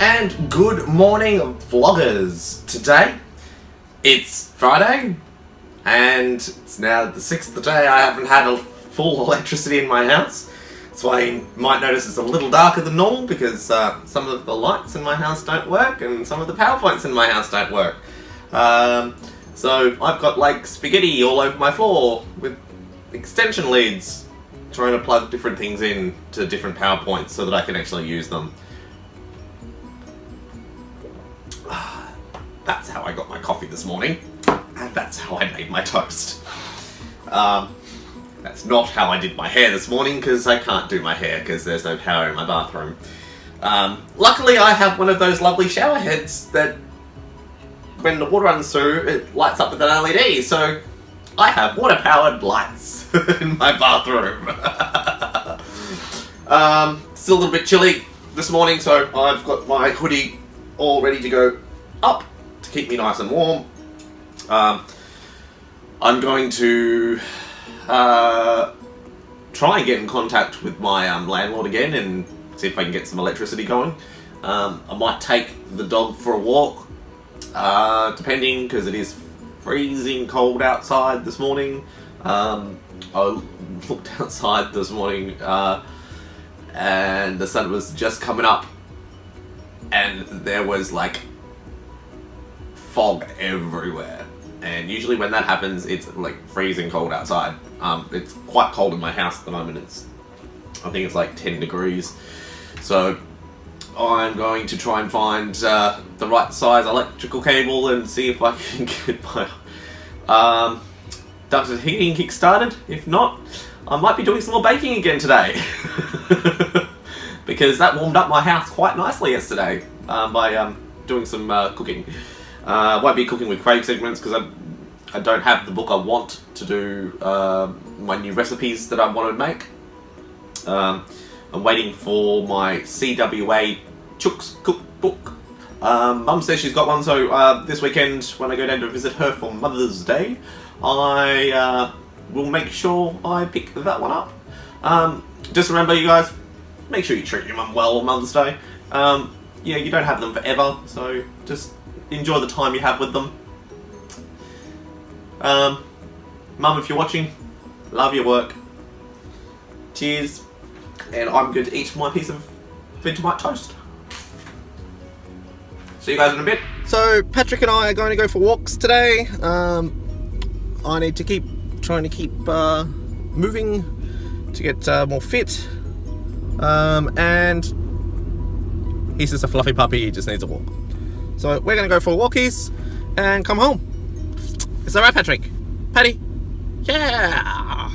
And good morning, vloggers. Today, it's Friday, and it's now the 6th day I haven't had a full electricity in my house. That's why you might notice it's a little darker than normal, because some of the lights in my house don't work, and some of the power points in my house don't work. So I've got like spaghetti all over my floor with extension leads, trying to plug different things in to different power points so that I can actually use them. That's how I got my coffee this morning, and that's how I made my toast. That's not how I did my hair this morning, because I can't do my hair because there's no power in my bathroom. Luckily I have one of those lovely shower heads that when the water runs through, it lights up with an LED, so I have water-powered lights in my bathroom. Still a little bit chilly this morning, so I've got my hoodie all ready to go up to keep me nice and warm. I'm going to try and get in contact with my landlord again and see if I can get some electricity going. I might take the dog for a walk, depending, because it is freezing cold outside this morning. I looked outside this morning and the sun was just coming up, and there was like fog everywhere, and usually when that happens it's like freezing cold outside. It's quite cold in my house at the moment. I think it's like 10 degrees, so I'm going to try and find the right size electrical cable and see if I can get my ducted heating kick-started. If not, I might be doing some more baking again today. Because that warmed up my house quite nicely yesterday by doing some cooking. Won't be cooking with Craig segments because I don't have the book I want to do my new recipes that I want to make. I'm waiting for my CWA Chooks cookbook. Mum says she's got one, so this weekend when I go down to visit her for Mother's Day, I will make sure I pick that one up. Just remember, you guys, make sure you treat your mum well on Mother's Day. Yeah, you don't have them forever, so just enjoy the time you have with them. Mum, if you're watching, love your work. Cheers. And I'm going to eat my piece of Vegemite toast. See you guys in a bit. So Patrick and I are going to go for walks today. I need to keep trying to keep moving to get more fit. And he's just a fluffy puppy, he just needs a walk. So we're going to go for walkies and come home. Is that right, Patrick? Patty? Yeah!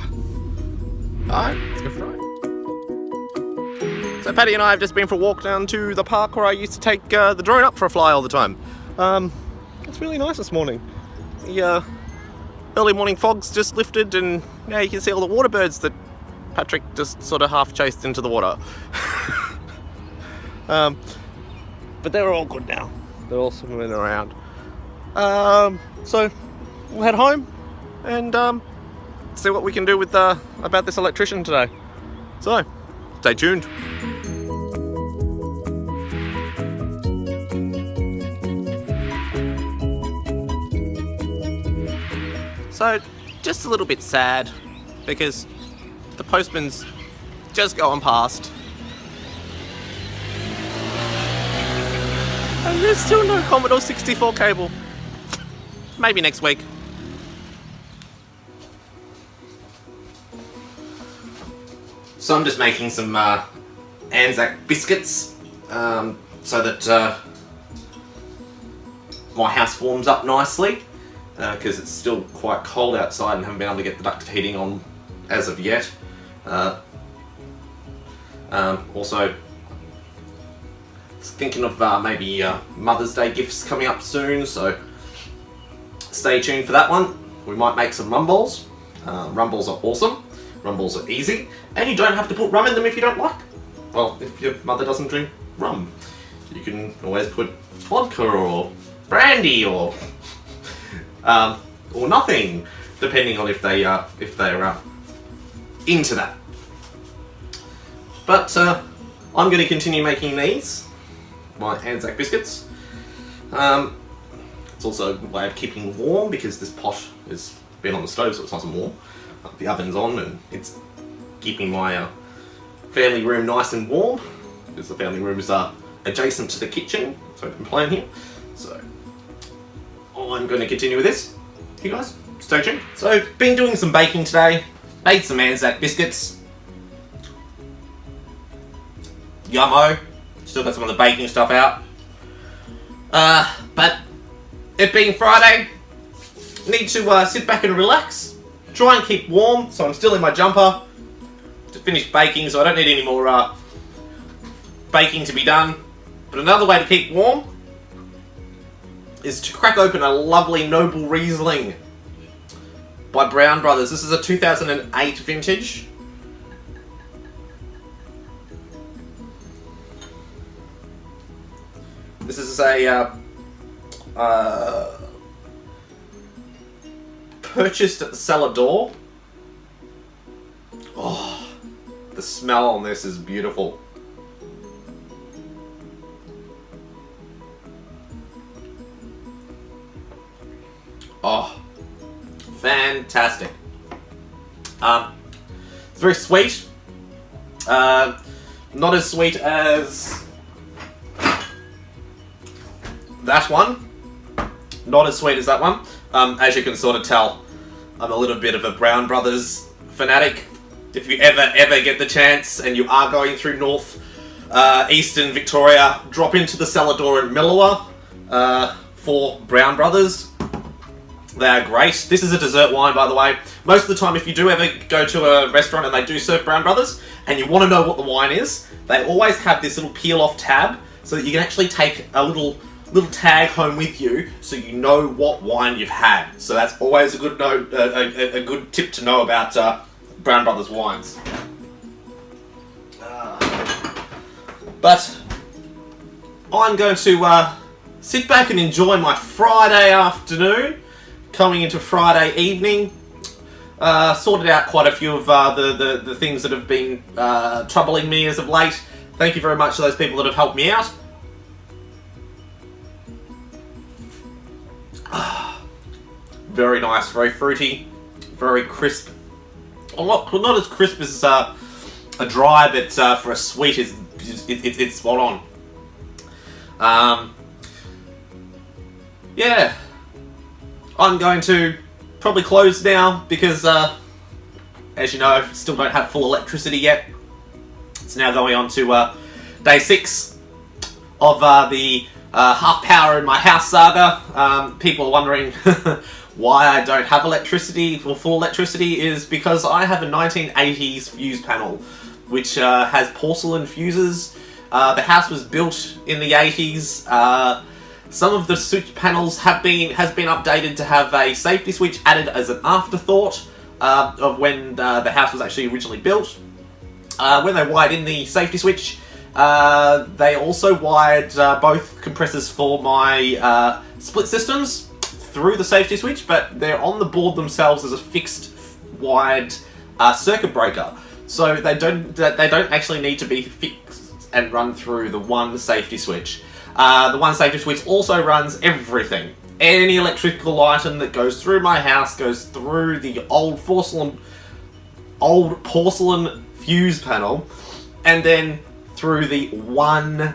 Alright, let's go for a ride. So Patty and I have just been for a walk down to the park where I used to take the drone up for a fly all the time. It's really nice this morning. The early morning fog's just lifted, and now you can see all the water birds that Patrick just sort of half chased into the water. But they're all good now. They're all swimming around. So we'll head home and see what we can do with about this electrician today. So stay tuned. So just a little bit sad because the postman's just going past. And there's still no Commodore 64 cable. Maybe next week. So I'm just making some Anzac biscuits so that my house warms up nicely, because it's still quite cold outside and haven't been able to get the ducted heating on as of yet. Also thinking of maybe Mother's Day gifts coming up soon, so stay tuned for that one. We might make some rum balls. Rum balls are awesome. Rum balls are easy, and you don't have to put rum in them if you don't like. Well, if your mother doesn't drink rum, you can always put vodka or brandy or nothing, depending on if they're into that. But I'm going to continue making these. my Anzac biscuits. It's also a way of keeping warm because this pot has been on the stove, so it's nice and warm. The oven's on and it's keeping my family room nice and warm because the family room is adjacent to the kitchen. It's open plan here. So I'm going to continue with this. You guys, stay tuned. So, been doing some baking today. Made some Anzac biscuits. Yummo. Still got some of the baking stuff out. But it being Friday, need to sit back and relax. Try and keep warm, so I'm still in my jumper to finish baking, so I don't need any more baking to be done. But another way to keep warm is to crack open a lovely Noble Riesling by Brown Brothers. This is a 2008 vintage. This is a purchased at the cellar door. Oh, the smell on this is beautiful. Oh, fantastic. It's very sweet. Not as sweet as that one. Not as sweet as that one. As you can sort of tell, I'm a little bit of a Brown Brothers fanatic. If you ever get the chance and you are going through eastern Victoria, drop into the cellar door in Millawa for Brown Brothers. They are great. This is a dessert wine, by the way. Most of the time, if you do ever go to a restaurant and they do serve Brown Brothers, and you want to know what the wine is, they always have this little peel-off tab, so that you can actually take a little tag home with you, so you know what wine you've had. So that's always a good note, a good tip to know about Brown Brothers wines. But I'm going to sit back and enjoy my Friday afternoon. Coming into Friday evening, sorted out quite a few of the things that have been troubling me as of late. Thank you very much to those people that have helped me out. Very nice, very fruity, very crisp. Not as crisp as a dry, but for a sweet, it's spot on. Yeah. I'm going to probably close now because, as you know, still don't have full electricity yet. It's now going on to day 6 of the half power in my house saga. People are wondering why I don't have electricity, or full electricity, is because I have a 1980s fuse panel, which has porcelain fuses. The house was built in the 80s. Some of the switch panels has been updated to have a safety switch added as an afterthought of when the house was actually originally built. When they wired in the safety switch, they also wired both compressors for my split systems through the safety switch, but they're on the board themselves as a fixed wired circuit breaker. So they don't actually need to be fixed and run through the one safety switch. The one safety switch also runs everything. Any electrical item that goes through my house goes through the old porcelain fuse panel, and then through the one,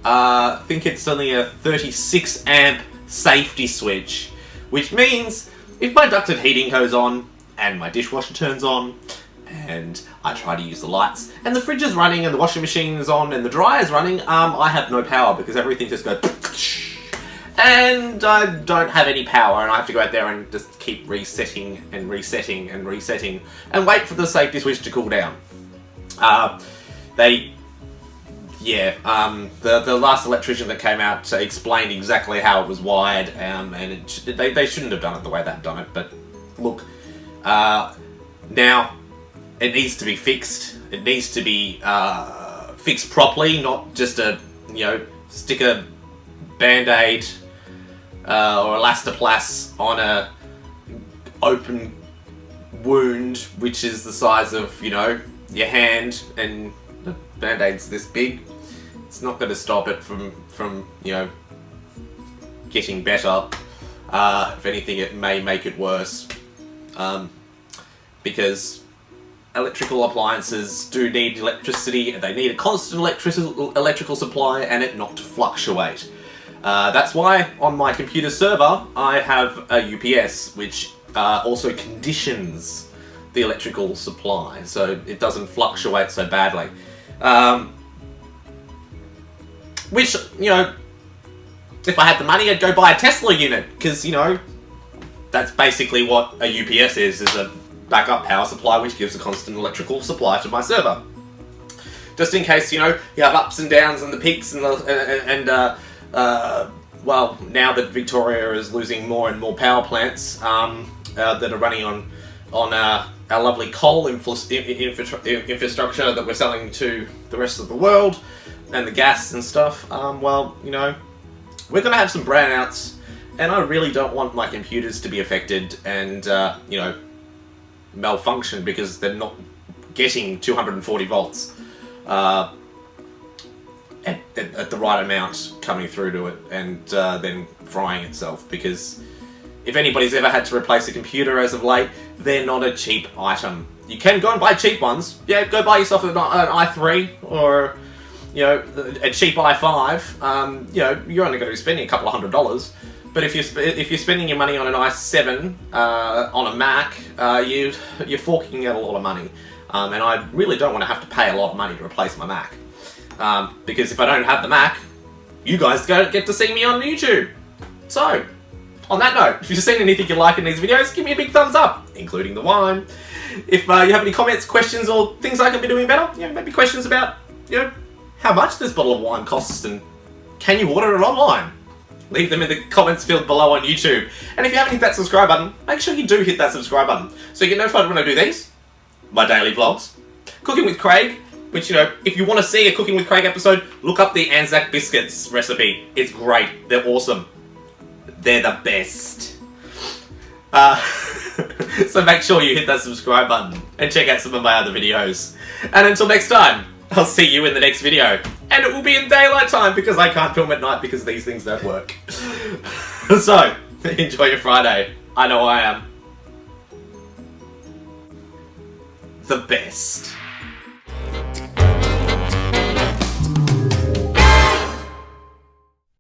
I think it's only a 36 amp safety switch, which means if my ducted heating goes on, and my dishwasher turns on, and I try to use the lights, and the fridge is running, and the washing machine is on, and the dryer is running, I have no power because everything just goes and I don't have any power, and I have to go out there and just keep resetting and resetting and resetting and wait for the safety switch to cool down. The last electrician that came out explained exactly how it was wired, and they shouldn't have done it the way they've done it, but look, now it needs to be fixed. It needs to be fixed properly, not just stick a Band-Aid or Elastoplast on a open wound, which is the size of, your hand, and the Band-Aid's this big. It's not going to stop it from getting better. If anything, it may make it worse. Because electrical appliances do need electricity, and they need a constant electrical supply and it not to fluctuate. That's why on my computer server I have a UPS, which also conditions the electrical supply so it doesn't fluctuate so badly. Which, if I had the money, I'd go buy a Tesla unit, because, that's basically what a UPS is a backup power supply which gives a constant electrical supply to my server. Just in case, you have ups and downs and the peaks well, now that Victoria is losing more and more power plants that are running on our lovely coal infrastructure that we're selling to the rest of the world, and the gas and stuff, well, we're going to have some brownouts, and I really don't want my computers to be affected and, malfunction because they're not getting 240 volts at the right amount coming through to it, and then frying itself. Because if anybody's ever had to replace a computer as of late, they're not a cheap item. You can go and buy cheap ones. Yeah, go buy yourself an i3 or a cheap i5. You're only going to be spending a couple of $100. But if you're spending your money on an i7 on a Mac, you're forking out a lot of money, and I really don't want to have to pay a lot of money to replace my Mac, because if I don't have the Mac, you guys don't get to see me on YouTube. So, on that note, if you've seen anything you like in these videos, give me a big thumbs up, including the wine. If you have any comments, questions, or things I can be doing better, maybe questions about how much this bottle of wine costs and can you order it online? Leave them in the comments field below on YouTube. And if you haven't hit that subscribe button, make sure you do hit that subscribe button so you get notified when I do these, my daily vlogs, Cooking with Craig, which, if you want to see a Cooking with Craig episode, look up the Anzac Biscuits recipe. It's great. They're awesome. They're the best. So make sure you hit that subscribe button and check out some of my other videos. And until next time, I'll see you in the next video. And it will be in daylight time because I can't film at night because these things don't work. So, enjoy your Friday. I know I am. The best.